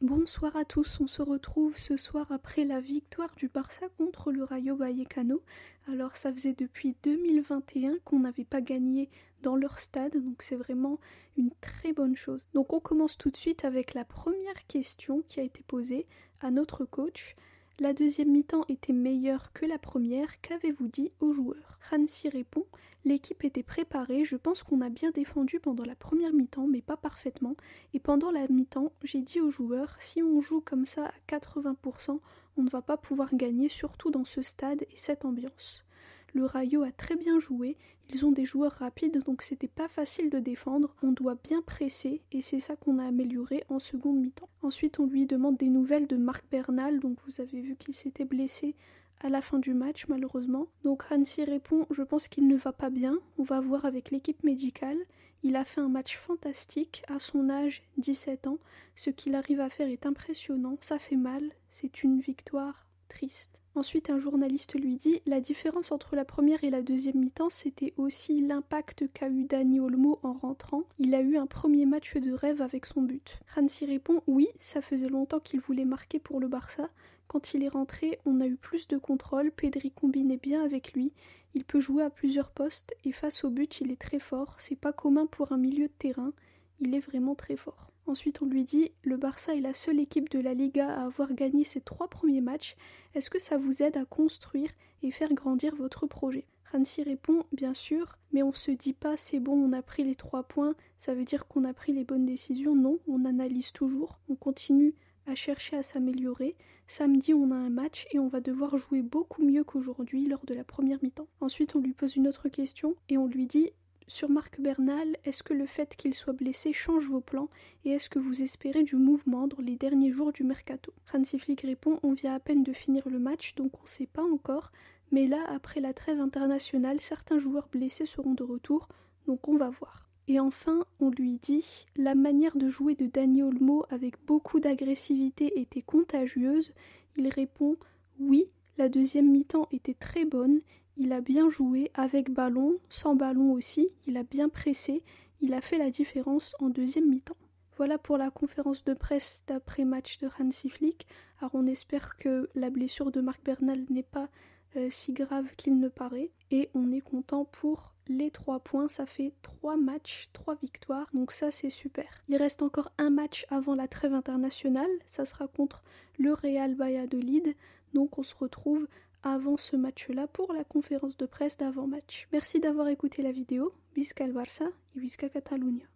Bonsoir à tous, on se retrouve ce soir après la victoire du Barça contre le Rayo Vallecano. Alors ça faisait depuis 2021 qu'on n'avait pas gagné dans leur stade, donc c'est vraiment une très bonne chose. Donc on commence tout de suite avec la première question qui a été posée à notre coach. La deuxième mi-temps était meilleure que la première, qu'avez-vous dit aux joueurs? Hansi répond: l'équipe était préparée, je pense qu'on a bien défendu pendant la première mi-temps, mais pas parfaitement. Et pendant la mi-temps, j'ai dit aux joueurs, si on joue comme ça à 80%, on ne va pas pouvoir gagner, surtout dans ce stade et cette ambiance. Le Rayo a très bien joué, ils ont des joueurs rapides, donc c'était pas facile de défendre, on doit bien presser, et c'est ça qu'on a amélioré en seconde mi-temps. Ensuite, on lui demande des nouvelles de Marc Bernal, donc vous avez vu qu'il s'était blessé à la fin du match malheureusement. Donc Hansi répond: je pense qu'il ne va pas bien, on va voir avec l'équipe médicale. Il a fait un match fantastique, à son âge, 17 ans, ce qu'il arrive à faire est impressionnant, ça fait mal, c'est une victoire triste. Ensuite, un journaliste lui dit: la différence entre la première et la deuxième mi-temps, c'était aussi l'impact qu'a eu Dani Olmo en rentrant. Il a eu un premier match de rêve avec son but. Hansi répond: oui, ça faisait longtemps qu'il voulait marquer pour le Barça. Quand il est rentré, on a eu plus de contrôle, Pedri combinait bien avec lui, il peut jouer à plusieurs postes et face au but, il est très fort, c'est pas commun pour un milieu de terrain, il est vraiment très fort. Ensuite, on lui dit: le Barça est la seule équipe de la Liga à avoir gagné ses 3 premiers matchs. Est-ce que ça vous aide à construire et faire grandir votre projet? Hansi répond: bien sûr, mais on se dit pas c'est bon, on a pris les 3 points, ça veut dire qu'on a pris les bonnes décisions. Non, on analyse toujours, on continue à chercher à s'améliorer. Samedi, on a un match et on va devoir jouer beaucoup mieux qu'aujourd'hui lors de la première mi-temps. Ensuite, on lui pose une autre question et on lui dit: sur Marc Bernal, est-ce que le fait qu'il soit blessé change vos plans et est-ce que vous espérez du mouvement dans les derniers jours du mercato? Hansi Flick répond: on vient à peine de finir le match, donc on ne sait pas encore, mais là, après la trêve internationale, certains joueurs blessés seront de retour, donc on va voir. Et enfin, on lui dit: la manière de jouer de Dani Olmo avec beaucoup d'agressivité était contagieuse. Il répond: oui, la deuxième mi-temps était très bonne. Il a bien joué, avec ballon, sans ballon aussi, il a bien pressé, il a fait la différence en deuxième mi-temps. Voilà pour la conférence de presse d'après-match de Hansi Flick. Alors on espère que la blessure de Marc Bernal n'est pas si grave qu'il ne paraît. Et on est content pour les 3 points, ça fait 3 matchs, 3 victoires, donc ça c'est super. Il reste encore un match avant la trêve internationale, ça sera contre le Real Valladolid, donc on se retrouve avant ce match-là pour la conférence de presse d'avant-match. Merci d'avoir écouté la vidéo. Visca el Barça et Visca Catalunya.